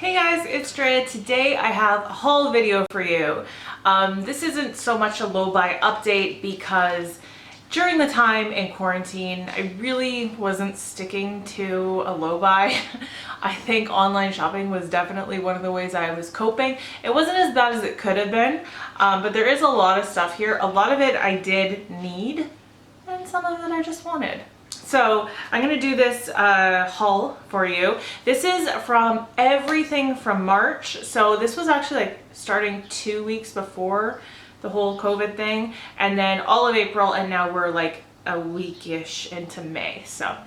Hey guys, it's Drea. Today I have a haul video for you. This isn't so much a low buy update because during the time in quarantine, I really wasn't sticking to a low buy. I think online shopping was definitely one of the ways I was coping. It wasn't as bad as it could have been, but there is a lot of stuff here. A lot of it I did need, and some of it I just wanted. So I'm going to do this haul for you. This is from everything from March. So this was actually like starting 2 weeks before the whole COVID thing, and then all of April, and now we're like a week-ish into May. So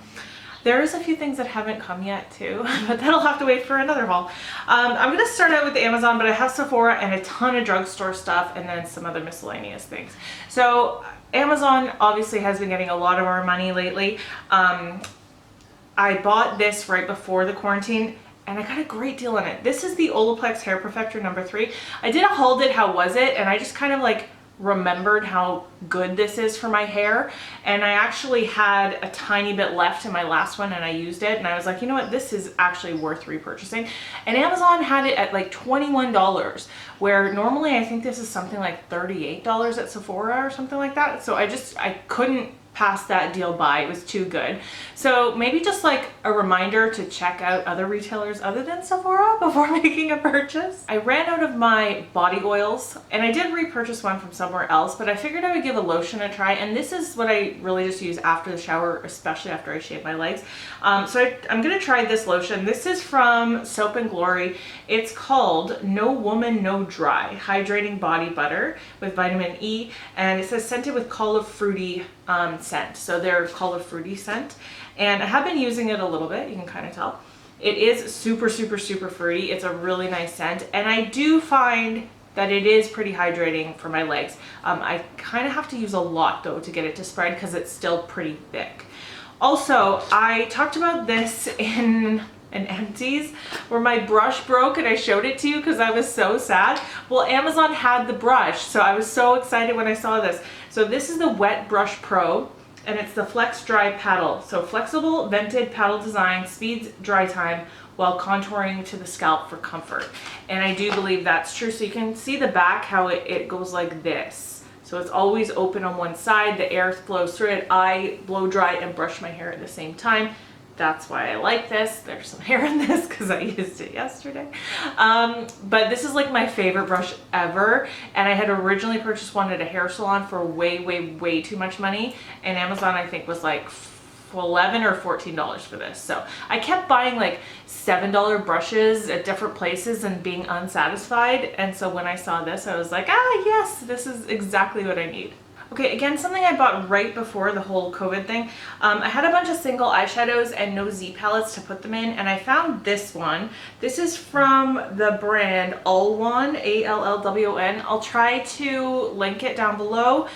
there's a few things that haven't come yet too, but that'll have to wait for another haul. I'm going to start out with Amazon, but I have Sephora and a ton of drugstore stuff and then some other miscellaneous things. So Amazon obviously has been getting a lot of our money lately. I bought this right before the quarantine and I got a great deal on it. This is the Olaplex Hair Perfector number 3. I did a haul, how was it? And I just kind of like remembered how good this is for my hair, and I actually had a tiny bit left in my last one and I used it, and I was like, you know what, this is actually worth repurchasing. And Amazon had it at like $21, where normally I think this is something like $38 at Sephora or something like that. So I couldn't pass that deal by. It was too good. So maybe just like a reminder to check out other retailers other than Sephora before making a purchase. I ran out of my body oils and I did repurchase one from somewhere else, but I figured I would give a lotion a try, and this is what I really just use after the shower, especially after I shave my legs. So I'm gonna try this lotion. This is from Soap & Glory. It's called No Woman No Dry Hydrating Body Butter with vitamin E, and it says scented with Call of Fruity scent. So they're Call of Fruity scent, and I have been using it a little bit. You can kind of tell. It is super fruity. It's a really nice scent, and I do find that it is pretty hydrating for my legs. I kind of have to use a lot though to get it to spread because it's still pretty thick. Also, I talked about this in an empties where my brush broke and I showed it to you because I was so sad. Well, Amazon had the brush, so I was so excited when I saw this. So this is the Wet Brush Pro, and it's the Flex Dry Paddle. So flexible vented paddle design speeds dry time while contouring to the scalp for comfort. And I do believe that's true. So you can see the back, how it goes like this. So it's always open on one side, the air flows through it. I blow dry and brush my hair at the same time. That's why I like this. There's some hair in this because I used it yesterday. But this is like my favorite brush ever. And I had originally purchased one at a hair salon for way too much money. And Amazon, I think, was like $11 or $14 for this. So I kept buying like $7 brushes at different places and being unsatisfied. And so when I saw this, I was like, ah, yes, this is exactly what I need. Okay, again, something I bought right before the whole COVID thing. I had a bunch of single eyeshadows and no Z palettes to put them in, and I found this one. This is from the brand Allwon, A-L-L-W-O-N. I'll try to link it down below.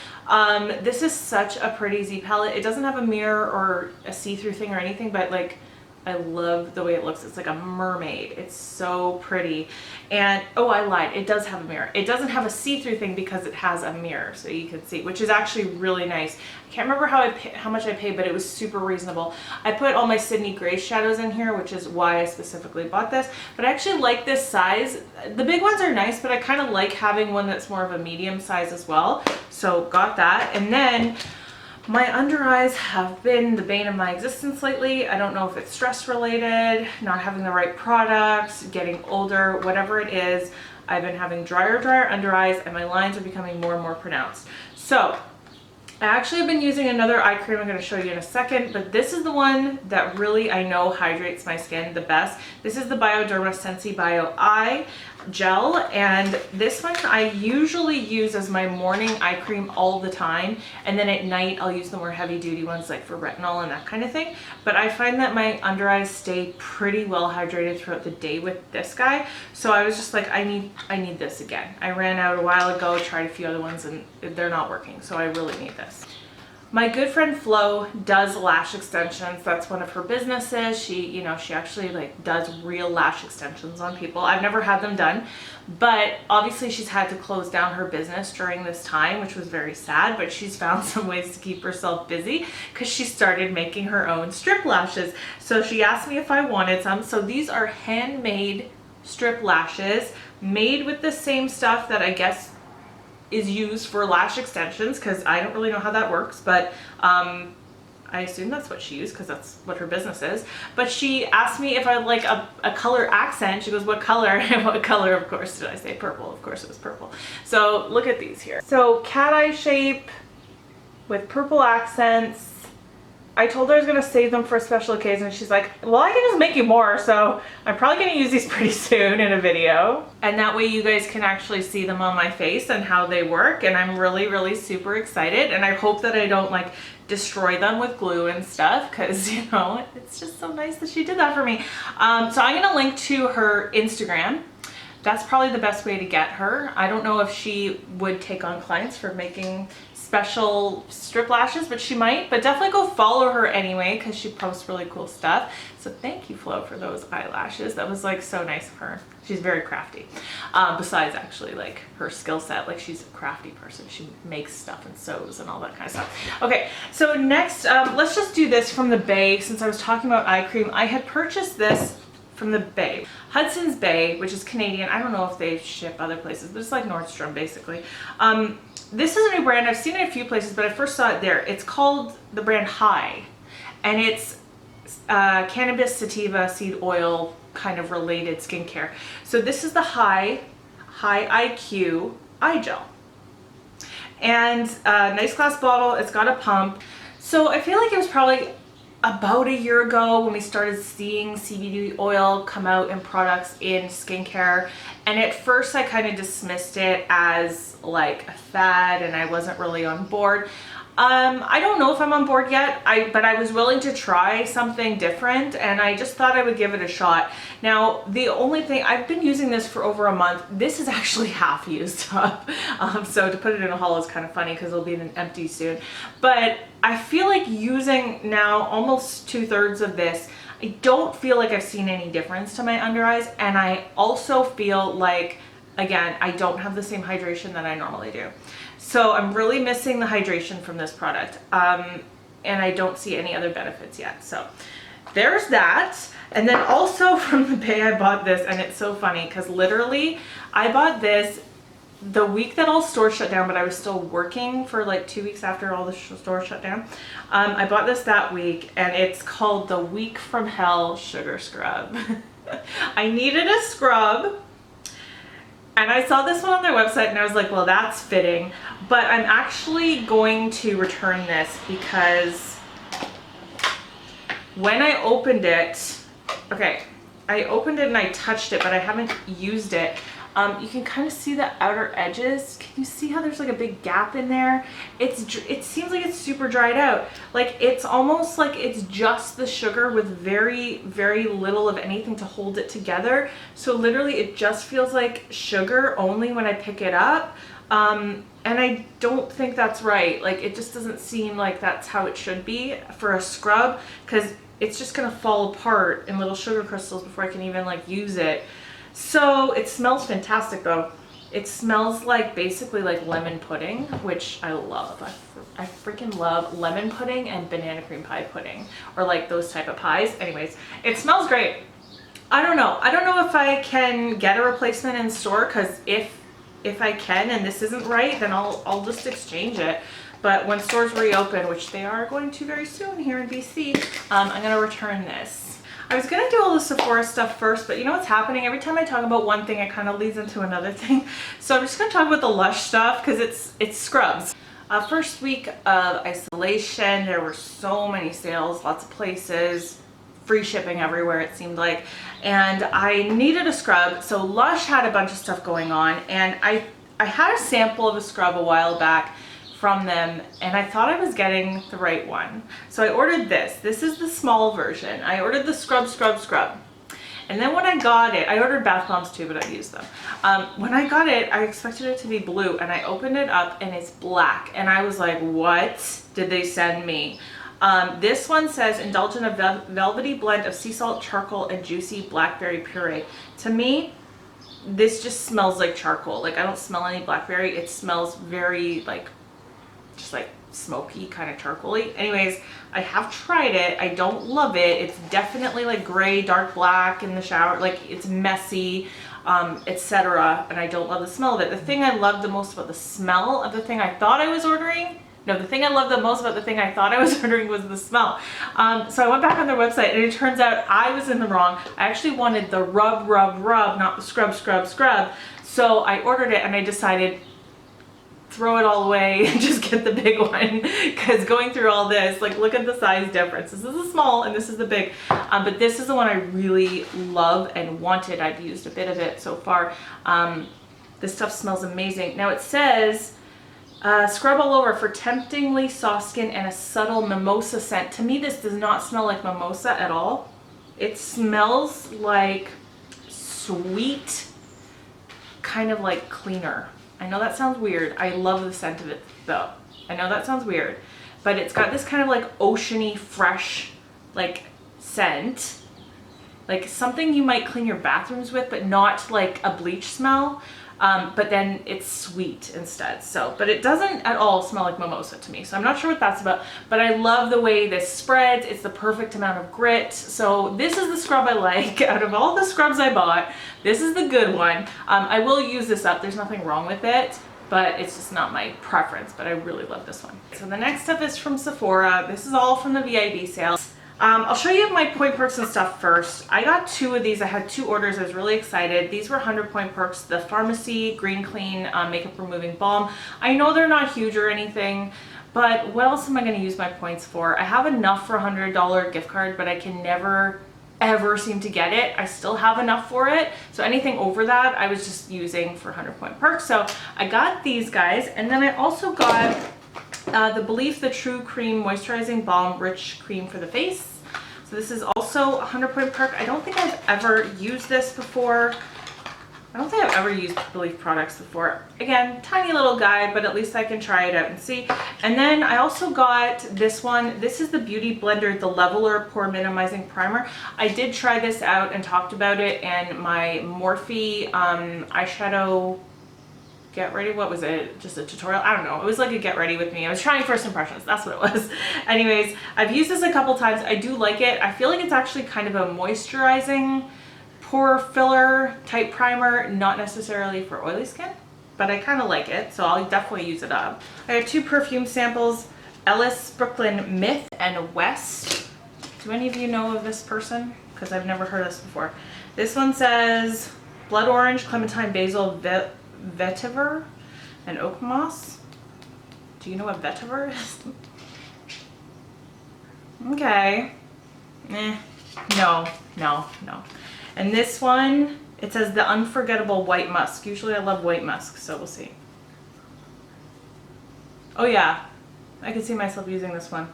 This is such a pretty Z palette. It doesn't have a mirror or a see-through thing or anything, but like, I love the way it looks. It's like a mermaid. It's so pretty. And, oh, I lied. It does have a mirror. It doesn't have a see-through thing because it has a mirror, so you can see, which is actually really nice. I can't remember how much I paid, but it was super reasonable. I put all my Sydney Grace shadows in here, which is why I specifically bought this. But I actually like this size. The big ones are nice, but I kind of like having one that's more of a medium size as well. So got that. And then my under eyes have been the bane of my existence lately. I don't know if it's stress related, not having the right products, getting older, whatever it is. I've been having drier under eyes, and my lines are becoming more and more pronounced. So I actually have been using another eye cream I'm going to show you in a second, but this is the one that really I know hydrates my skin the best. This is the Bioderma Sensi Bio Eye Gel, and this one I usually use as my morning eye cream all the time, and then at night I'll use the more heavy duty ones like for retinol and that kind of thing. But I find that my under eyes stay pretty well hydrated throughout the day with this guy, so I was just like, I need this again. I ran out a while ago, tried a few other ones, and they're not working, so I really need this. My good friend Flo does lash extensions. That's one of her businesses. She actually like does real lash extensions on people. I've never had them done, but obviously she's had to close down her business during this time, which was very sad, but she's found some ways to keep herself busy because she started making her own strip lashes. So she asked me if I wanted some. So these are handmade strip lashes made with the same stuff that I guess is used for lash extensions, because I don't really know how that works, but I assume that's what she used because that's what her business is. But she asked me if I'd like a color accent. She goes, what color? And what color, of course, did I say? Purple. Of course it was purple. So look at these here. So cat eye shape with purple accents. I told her I was going to save them for a special occasion. She's like, well, I can just make you more. So I'm probably going to use these pretty soon in a video. And that way you guys can actually see them on my face and how they work. And I'm really, really super excited. And I hope that I don't like destroy them with glue and stuff, because you know, it's just so nice that she did that for me. So I'm going to link to her Instagram. That's probably the best way to get her. I don't know if she would take on clients for making special strip lashes, but she might. But definitely go follow her anyway, because she posts really cool stuff. So thank you, Flo, for those eyelashes. That was like so nice of her. She's very crafty. Besides actually like her skill set, like she's a crafty person. She makes stuff and sews and all that kind of stuff. Okay, so next, let's just do this from the Bay. Since I was talking about eye cream, I had purchased this from the Bay. Hudson's Bay, which is Canadian. I don't know if they ship other places, but it's like Nordstrom basically. This is a new brand. I've seen it in a few places, but I first saw it there. It's called the brand High, and it's cannabis sativa seed oil kind of related skincare. So this is the High IQ eye gel, and nice glass bottle. It's got a pump. So I feel like it was probably about a year ago when we started seeing CBD oil come out in products in skincare, and at first I kind of dismissed it as like a fad and I wasn't really on board. I don't know if I'm on board yet, but I was willing to try something different, and I just thought I would give it a shot. Now, the only thing, I've been using this for over a month. This is actually half used up. So to put it in a haul is kind of funny because it'll be in an empty soon. But I feel like using now almost 2/3 of this, I don't feel like I've seen any difference to my under eyes. And I also feel like, again, I don't have the same hydration that I normally do. So I'm really missing the hydration from this product, and I don't see any other benefits yet. So there's that. And then also from the Bay, I bought this, and it's so funny because literally I bought this the week that all stores shut down, but I was still working for like 2 weeks after all the stores shut down. I bought this that week, and it's called the Week from Hell Sugar Scrub. I needed a scrub, and I saw this one on their website, and I was like, well, that's fitting. But I'm actually going to return this because when I opened it, okay, I opened it and I touched it, but I haven't used it. You can kind of see the outer edges. Can you see how there's like a big gap in there? It seems like it's super dried out. Like it's almost like it's just the sugar with very, very little of anything to hold it together. So literally it just feels like sugar only when I pick it up. And I don't think that's right. Like it just doesn't seem like that's how it should be for a scrub, because it's just gonna fall apart in little sugar crystals before I can even like use it. So it smells fantastic though. It smells like basically like lemon pudding, which I love. I freaking love lemon pudding and banana cream pie pudding, or like those type of pies. Anyways, it smells great. I don't know if I can get a replacement in store, because if I can and this isn't right, then I'll just exchange it. But when stores reopen, which they are going to very soon here in BC, I'm gonna return this. I was gonna do all the Sephora stuff first, but you know what's happening? Every time I talk about one thing, it kind of leads into another thing. So I'm just gonna talk about the Lush stuff because it's scrubs. First week of isolation, there were so many sales, lots of places, free shipping everywhere it seemed like, and I needed a scrub. So Lush had a bunch of stuff going on, and I had a sample of a scrub a while back from them, and I thought I was getting the right one. So I ordered this. This is the small version. I ordered the scrub. And then when I got it, I ordered bath bombs too, but I used them. When I got it, I expected it to be blue, and I opened it up and it's black. And I was like, what did they send me? This one says, indulge in a velvety blend of sea salt, charcoal, and juicy blackberry puree. To me, this just smells like charcoal. Like I don't smell any blackberry. It smells very like, just like smoky, kind of charcoaly. Anyways, I have tried it. I don't love it. It's definitely like gray, dark black in the shower. Like it's messy, etc. And I don't love the smell of it. The thing I love the most about the smell of the thing I thought I was ordering, no, the thing I love the most about the thing I thought I was ordering was the smell. So I went back on their website and it turns out I was in the wrong. I actually wanted the rub, not the scrub. So I ordered it and I decided, throw it all away and just get the big one, because going through all this, like, look at the size difference. This is the small and this is the big, but this is the one I really love and wanted. I've used a bit of it so far. This stuff smells amazing. Now it says scrub all over for temptingly soft skin and a subtle mimosa scent. To me, this does not smell like mimosa at all. It smells like sweet, kind of like cleaner. I know that sounds weird. I love the scent of it though. I know that sounds weird, but it's got this kind of like oceany, fresh, like scent, like something you might clean your bathrooms with, but not like a bleach smell. But then it's sweet instead. So, but it doesn't at all smell like mimosa to me. So I'm not sure what that's about, but I love the way this spreads. It's the perfect amount of grit. So this is the scrub I like. Out of all the scrubs I bought, this is the good one. I will use this up. There's nothing wrong with it, but it's just not my preference, but I really love this one. So the next stuff is from Sephora. This is all from the VIB sale. I'll show you my point perks and stuff first. I got 2 of these. I had 2 orders. I was really excited. These were 100 point perks. The Pharmacy Green Clean Makeup Removing Balm. I know they're not huge or anything, but what else am I going to use my points for? I have enough for a $100 gift card, but I can never ever seem to get it. I still have enough for it. So anything over that, I was just using for 100 point perks. So I got these guys, and then I also got the Belief the True Cream Moisturizing Balm Rich Cream for the face. So this is also a 100 point perk. I don't think I've ever used this before. I don't think I've ever used Belief products before. Again, tiny little guide, but at least I can try it out and see. And then I also got this one. This is the Beauty Blender, the Leveler Pore Minimizing Primer. I did try this out and talked about it in my Morphe eyeshadow get ready. What was it? Just a tutorial? I don't know. It was like a get ready with me. I was trying first impressions. That's what it was. Anyways, I've used this a couple times. I do like it. I feel like it's actually kind of a moisturizing pore filler type primer, not necessarily for oily skin, but I kind of like it. So I'll definitely use it up. I got 2 perfume samples, Ellis, Brooklyn Myth, and West. Do any of you know of this person? Because I've never heard of this before. This one says Blood Orange, Clementine, Basil, Vetiver, and Oak Moss. Do you know what vetiver is? Okay. No. And this one, it says the Unforgettable White Musk. Usually I love white musk, so we'll see. Oh yeah, I can see myself using this one.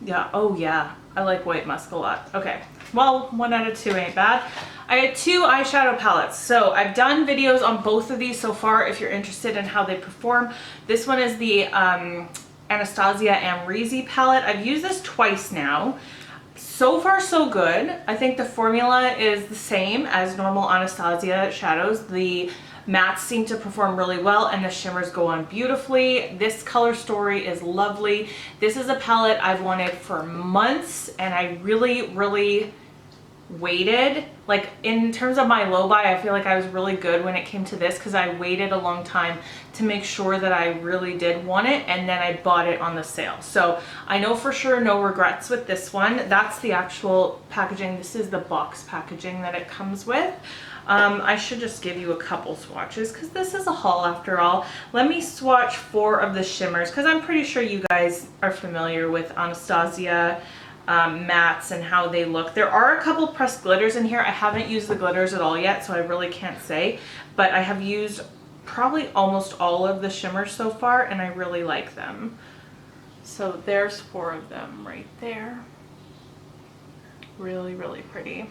Yeah, oh yeah, I like white musk a lot. Okay, well, 1 out of 2 ain't bad. I had 2 eyeshadow palettes. So I've done videos on both of these so far if you're interested in how they perform. This one is the Anastasia Amrezy palette. I've used this twice now. So far so good. I think the formula is the same as normal Anastasia shadows. The mattes seem to perform really well and the shimmers go on beautifully. This color story is lovely. This is a palette I've wanted for months and I really waited. Like in terms of my low buy, I feel like I was really good when it came to this because I waited a long time to make sure that I really did want it, and then I bought it on the sale. So I know for sure no regrets with this one. That's the actual packaging. This is the box packaging that it comes with. I should just give you a couple swatches because this is a haul after all. Let me swatch 4 of the shimmers because I'm pretty sure you guys are familiar with Anastasia mattes and how they look. There are a couple pressed glitters in here. I haven't used the glitters at all yet, so I really can't say, but I have used probably almost all of the shimmers so far and I really like them. So there's 4 of them right there. Really pretty.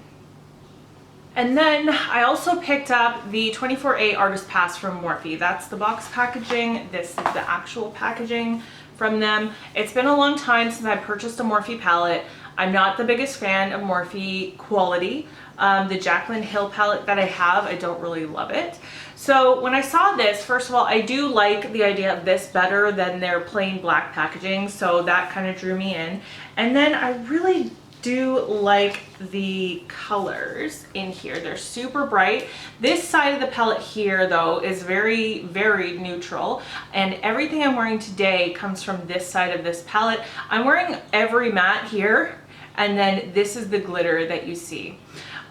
And then I also picked up the 24A Artist Pass from Morphe. That's the box packaging. This is the actual packaging from them. It's been a long time since I purchased a Morphe palette. I'm not the biggest fan of Morphe quality. The Jaclyn Hill palette that I have, I don't really love it. So when I saw this, first of all, I do like the idea of this better than their plain black packaging, so that kind of drew me in. And then I really do like the colors in here. They're super bright. This side of the palette here though is very, very neutral, and everything I'm wearing today comes from this side of this palette. I'm wearing every matte here, and then this is the glitter that you see.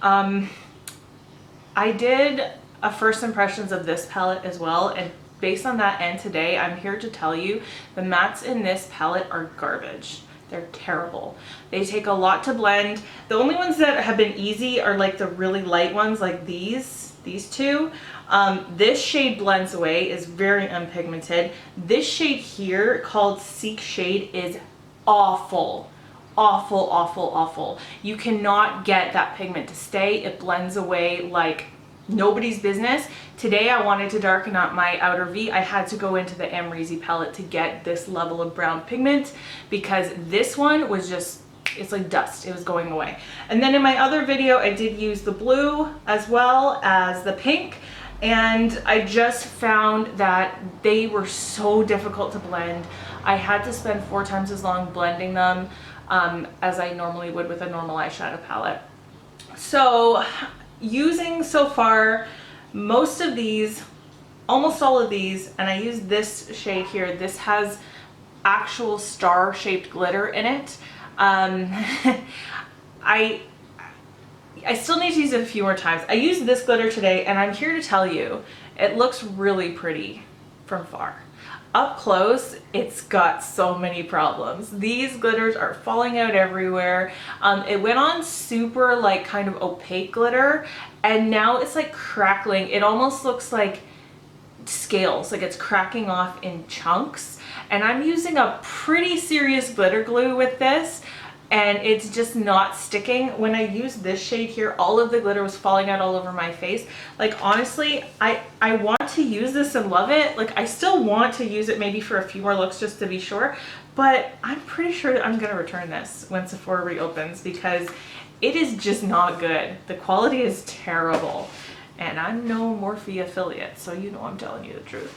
I did a first impressions of this palette as well, and based on that and today, I'm here to tell you the mattes in this palette are garbage. They're terrible. They take a lot to blend. The only ones that have been easy are like the really light ones, like these two. This shade blends away, is very unpigmented. This shade here called Seek Shade is awful. Awful, awful, awful. You cannot get that pigment to stay. It blends away like nobody's business. Today I wanted to darken up my outer V. I had to go into the Amrezy palette to get this level of brown pigment because this one was just, it's like dust. It was going away. And then in my other video, I did use the blue as well as the pink. And I just found that they were so difficult to blend. I had to spend 4 times as long blending them as I normally would with a normal eyeshadow palette. So using so far most of these, almost all of these, and I use this shade here. This has actual star shaped glitter in it. I still need to use it a few more times. I used this glitter today, and I'm here to tell you it looks really pretty from far. Up close, it's got so many problems. These glitters are falling out everywhere. It went on super like kind of opaque glitter, and now it's like crackling. It almost looks like scales, like it's cracking off in chunks. And I'm using a pretty serious glitter glue with this, and it's just not sticking. When I used this shade here, all of the glitter was falling out all over my face. Like honestly, I want to use this and love it. Like I still want to use it maybe for a few more looks just to be sure, but I'm pretty sure I'm gonna return this when Sephora reopens because it is just not good. The quality is terrible. And I'm no Morphe affiliate, so you know I'm telling you the truth.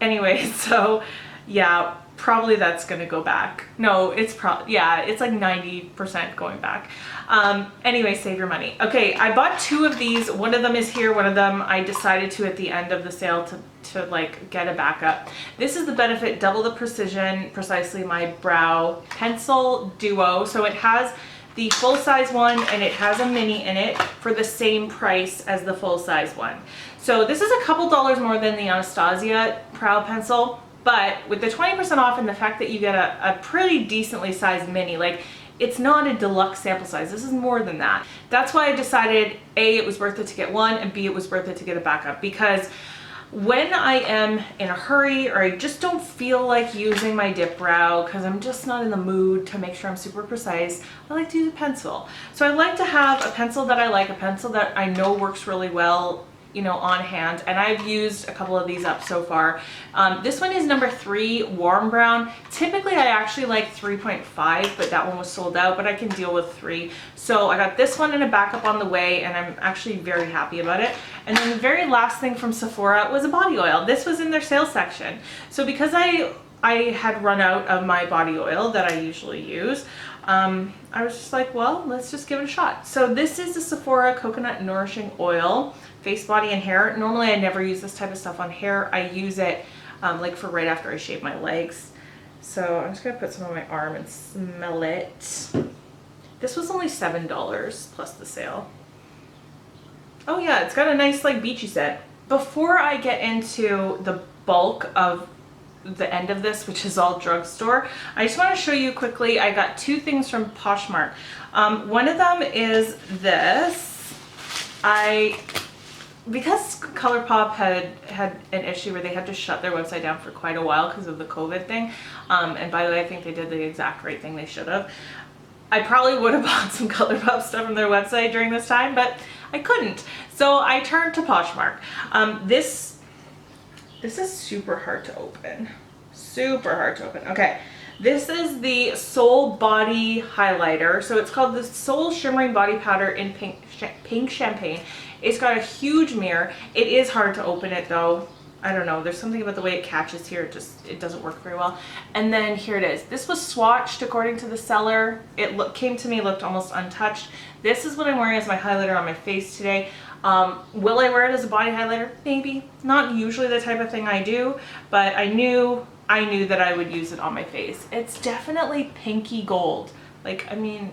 Anyway, so yeah, probably that's gonna go back. No, it's yeah, it's like 90% going back. Anyway, save your money. Okay, I bought 2 of these. One of them is here, one of them I decided to at the end of the sale to like get a backup. This is the Benefit Double the Precision Precisely My Brow Pencil Duo. So it has the full-size one and it has a mini in it for the same price as the full-size one. So this is a couple dollars more than the Anastasia Brow Pencil, but with the 20% off and the fact that you get a pretty decently sized mini, like it's not a deluxe sample size, this is more than that. That's why I decided A, it was worth it to get one, and B, it was worth it to get a backup, because when I am in a hurry or I just don't feel like using my dip brow because I'm just not in the mood to make sure I'm super precise, I like to use a pencil. So I like to have a pencil that I like, a pencil that I know works really well, you know, on hand, and I've used a couple of these up so far. This one is number 3, warm brown. Typically I actually like 3.5, but that one was sold out, but I can deal with 3. So I got this one and a backup on the way, and I'm actually very happy about it. And then the very last thing from Sephora was a body oil. This was in their sales section. So because I had run out of my body oil that I usually use, I was just like, well, let's just give it a shot. So this is the Sephora Coconut Nourishing Oil, face, body, and hair. Normally I never use this type of stuff on hair. I use it like for right after I shave my legs. So I'm just gonna put some on my arm and smell it. This was only $7 plus the sale. Oh yeah, it's got a nice like beachy scent. Before I get into the bulk of the end of this, which is all drugstore, I just want to show you quickly, I got 2 things from Poshmark. One of them is this. Because Colourpop had an issue where they had to shut their website down for quite a while because of the COVID thing, and by the way, I think they did the exact right thing they should have. I probably would have bought some Colourpop stuff from their website during this time, but I couldn't. So I turned to Poshmark. This is super hard to open. Super hard to open. Okay, This is the Soul Body Highlighter. So it's called the Soul Shimmering Body Powder in Pink Champagne. It's got a huge mirror. It is hard to open it though. I don't know, there's something about the way it catches here, it doesn't work very well. And then here it is. This was swatched according to the seller. It came to me, looked almost untouched. This is what I'm wearing as my highlighter on my face today. Will I wear it as a body highlighter? Maybe. Not usually the type of thing I do, but I knew that I would use it on my face. It's definitely pinky gold. Like, I mean,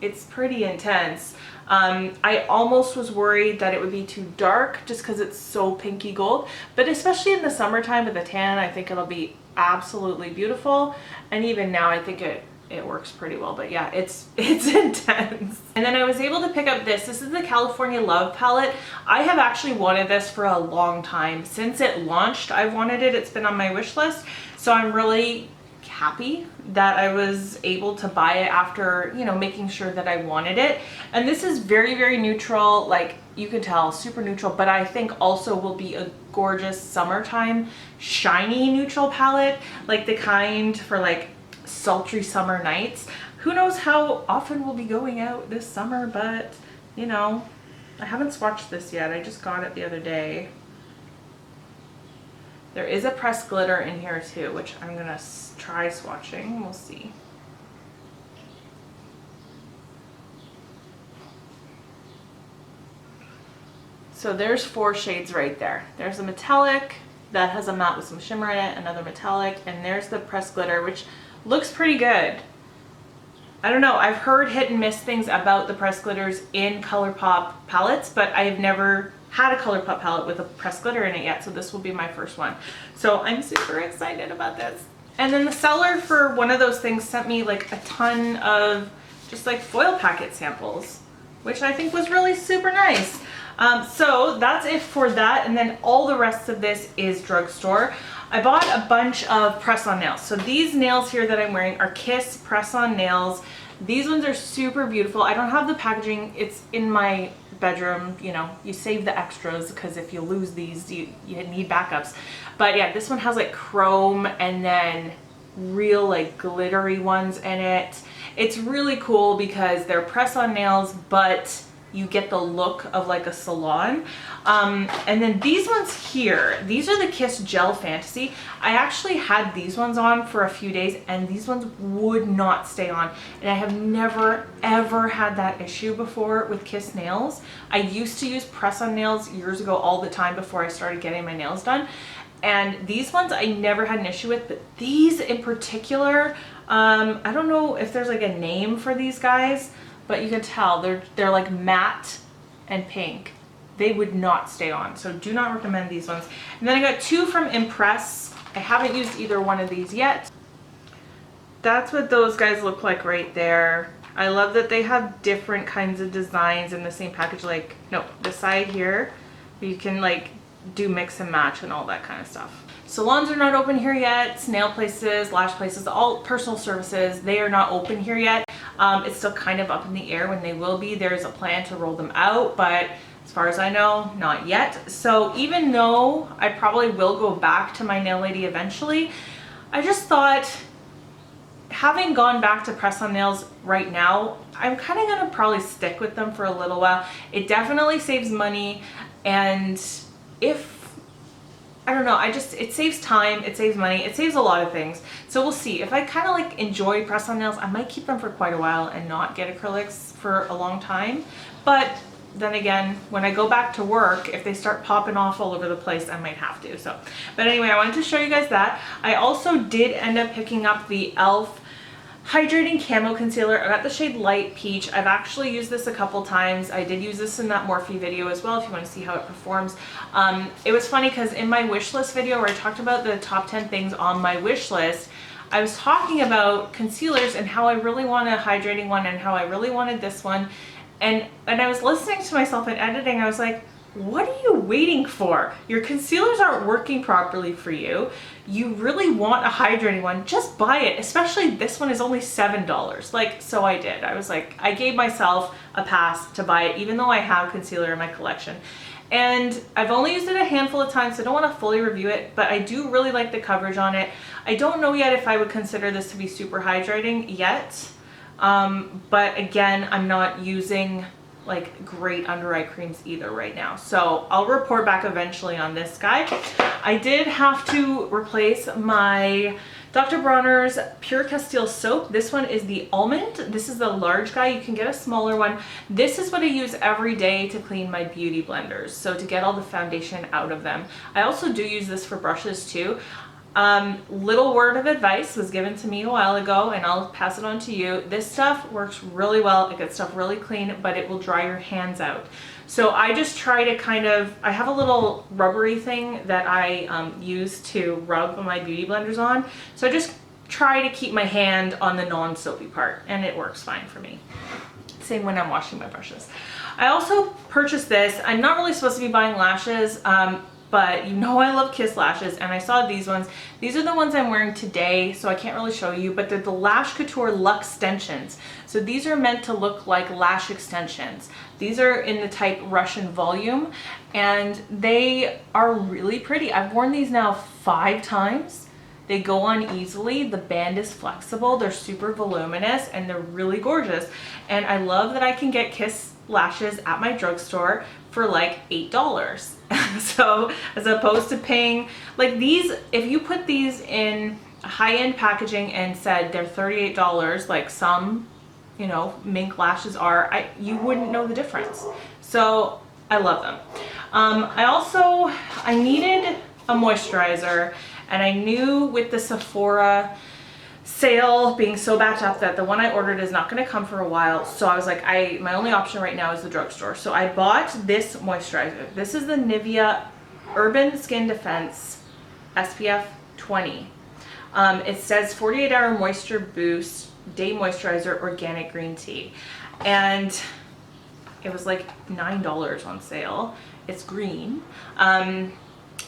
it's pretty intense. I almost was worried that it would be too dark just because it's so pinky gold, but especially in the summertime with a tan, I think it'll be absolutely beautiful. And even now I think it works pretty well, but yeah, it's intense. And then I was able to pick up this. This is the California Love palette. I have actually wanted this for a long time. Since it launched, I've wanted it. It's been on my wish list. So I'm really happy that I was able to buy it after, you know, making sure that I wanted it. And this is very, very neutral, like you can tell, super neutral, but I think also will be a gorgeous summertime shiny neutral palette, like the kind for like sultry summer nights. Who knows how often we'll be going out this summer, but you know, I haven't swatched this yet. I just got it the other day. There is a pressed glitter in here too, which I'm gonna try swatching. We'll see. So there's 4 shades right there. There's a metallic that has a matte with some shimmer in it, another metallic, and there's the pressed glitter, which looks pretty good. I don't know, I've heard hit and miss things about the pressed glitters in Colourpop palettes, but I've never had a Colourpop palette with a pressed glitter in it yet, so this will be my first one. So I'm super excited about this. And then the seller for one of those things sent me like a ton of just like foil packet samples, which I think was really super nice. So that's it for that, and then all the rest of this is Drugstore. I bought a bunch of press-on nails. So these nails here that I'm wearing are Kiss press-on nails. These ones are super beautiful. I don't have the packaging. It's in my bedroom. You know, you save the extras because if you lose these, you need backups. But yeah, this one has like chrome and then real like glittery ones in it. It's really cool because they're press-on nails, but you get the look of like a salon. And then these ones here, these are the Kiss Gel Fantasy. I actually had these ones on for a few days and these ones would not stay on. And I have never ever had that issue before with Kiss nails. I used to use press-on nails years ago all the time before I started getting my nails done. And these ones I never had an issue with, but these in particular, I don't know if there's like a name for these guys, but you can tell they're like matte and pink. They would not stay on, so do not recommend these ones. And then I got 2 from Impress. I haven't used either one of these yet. That's what those guys look like right there. I love that they have different kinds of designs in the same package. Like, no, the side here, you can like do mix and match and all that kind of stuff. Salons are not open here yet. Nail places, lash places, all personal services, they are not open here yet. It's still kind of up in the air when they will be. There is a plan to roll them out, but as far as I know, not yet. So even though I probably will go back to my nail lady eventually, I just thought, having gone back to press-on nails right now, I'm kind of gonna probably stick with them for a little while. It definitely saves money, and I don't know, it saves time, it saves money, it saves a lot of things. So we'll see. If I kind of like enjoy press-on nails, I might keep them for quite a while and not get acrylics for a long time. But then again, when I go back to work, if they start popping off all over the place, I might have to. So, but anyway, I wanted to show you guys that. I also did end up picking up the e.l.f. Hydrating Camo Concealer. I got the shade Light Peach. I've actually used this a couple times. I did use this in that Morphe video as well if you want to see how it performs. It was funny because in my wish list video where I talked about the top 10 things on my wish list, I was talking about concealers and how I really want a hydrating one and how I really wanted this one. And I was listening to myself in editing, I was like, what are you waiting for? Your concealers aren't working properly for you. You really want a hydrating one, just buy it. Especially this one is only $7. Like, so I did. I was like, I gave myself a pass to buy it, even though I have concealer in my collection. And I've only used it a handful of times, so I don't want to fully review it, but I do really like the coverage on it. I don't know yet if I would consider this to be super hydrating yet. But again, I'm not using like great under eye creams either right now. So I'll report back eventually on this guy. I did have to replace my Dr. Bronner's Pure Castile soap. This one is the almond. This is the large guy. You can get a smaller one. This is what I use every day to clean my beauty blenders. So to get all the foundation out of them. I also do use this for brushes too. Little word of advice was given to me a while ago, and I'll pass it on to you. This stuff works really well. It gets stuff really clean, but it will dry your hands out. So I just try to kind of, I have a little rubbery thing that I use to rub my beauty blenders on. So I just try to keep my hand on the non-soapy part, and it works fine for me. Same when I'm washing my brushes. I also purchased this. I'm not really supposed to be buying lashes, but you know I love Kiss lashes, and I saw these ones. These are the ones I'm wearing today, so I can't really show you, but they're the Lash Couture Luxtensions. So these are meant to look like lash extensions. These are in the type Russian volume, and they are really pretty. I've worn these now 5 times. They go on easily. The band is flexible. They're super voluminous, and they're really gorgeous. And I love that I can get Kiss lashes at my drugstore for like $8. So as opposed to paying like these, if you put these in high-end packaging and said they're $38 like some, you know, mink lashes are, you wouldn't know the difference. So I love them. I needed a moisturizer, and I knew with the Sephora sale being so backed up that the one I ordered is not going to come for a while. So I was like, my only option right now is the drugstore. So I bought this moisturizer. This is the Nivea Urban Skin Defense SPF 20. It says 48-hour moisture boost day moisturizer organic green tea, and it was like $9 on sale. It's green.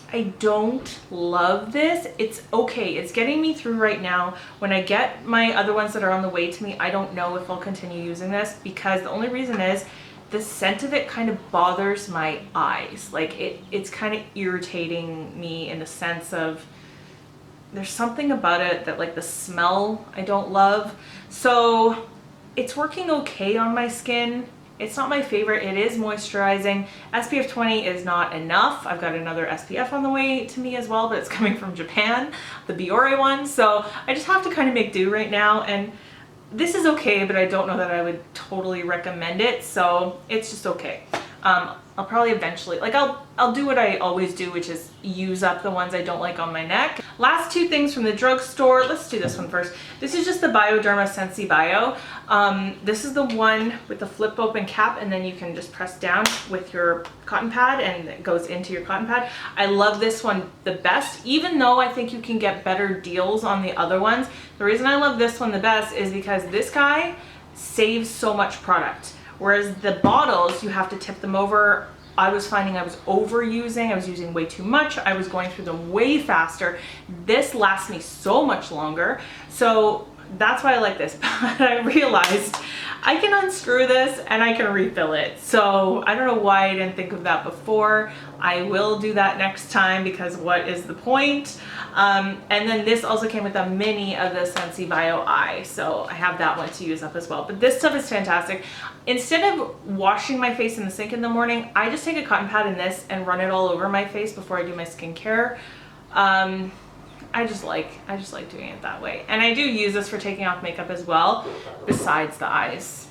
I don't love this. It's okay. It's getting me through right now. When I get my other ones that are on the way to me, I don't know if I'll continue using this, because the only reason is the scent of it kind of bothers my eyes. Like it's kind of irritating me in the sense of there's something about it that, like, the smell I don't love. So it's working okay on my skin. It's not my favorite. It is moisturizing. SPF 20 is not enough. I've got another SPF on the way to me as well, but it's coming from Japan, the Biore one. So I just have to kind of make do right now. And this is okay, but I don't know that I would totally recommend it. So it's just okay. I'll probably eventually, like, I'll do what I always do, which is use up the ones I don't like on my neck. Last 2 things from the drugstore. Let's do this one first. This is just the Bioderma Sensi Bio. This is the one with the flip open cap, and then you can just press down with your cotton pad and it goes into your cotton pad. I love this one the best, even though I think you can get better deals on the other ones. The reason I love this one the best is because this guy saves so much product. Whereas the bottles, you have to tip them over. I was finding I was overusing. I was using way too much. I was going through them way faster. This lasts me so much longer. So that's why I like this. But I realized I can unscrew this and I can refill it. So I don't know why I didn't think of that before. I will do that next time, because what is the point? And then this also came with a mini of the Sensi Bio Eye. So I have that one to use up as well. But this stuff is fantastic. Instead of washing my face in the sink in the morning, I just take a cotton pad in this and run it all over my face before I do my skincare. I just like doing it that way. And I do use this for taking off makeup as well, besides the eyes.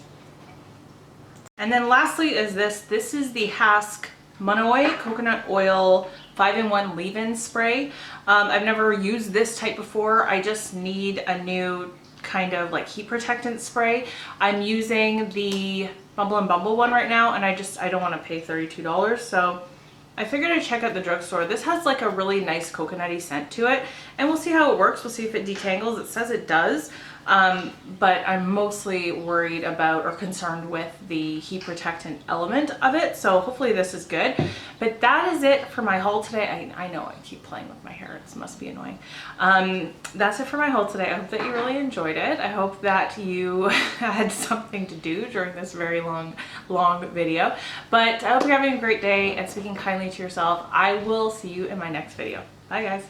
And then lastly is this. This is the Hask Monoi Coconut Oil 5-in-1 leave-in spray. I've never used this type before. I just need a new kind of like heat protectant spray. I'm using the Bumble and Bumble one right now, and I don't want to pay $32. So I figured I'd check out the drugstore. This has like a really nice coconutty scent to it, and we'll see how it works. We'll see if it detangles. It says it does. but I'm mostly worried about or concerned with the heat protectant element of it. So hopefully this is good. But that is it for my haul today. I know I keep playing with my hair. This must be annoying. That's it for my haul today. I hope that you really enjoyed it. I hope that you had something to do during this very long video. But I hope you're having a great day and speaking kindly to yourself. I will see you in my next video. Bye guys.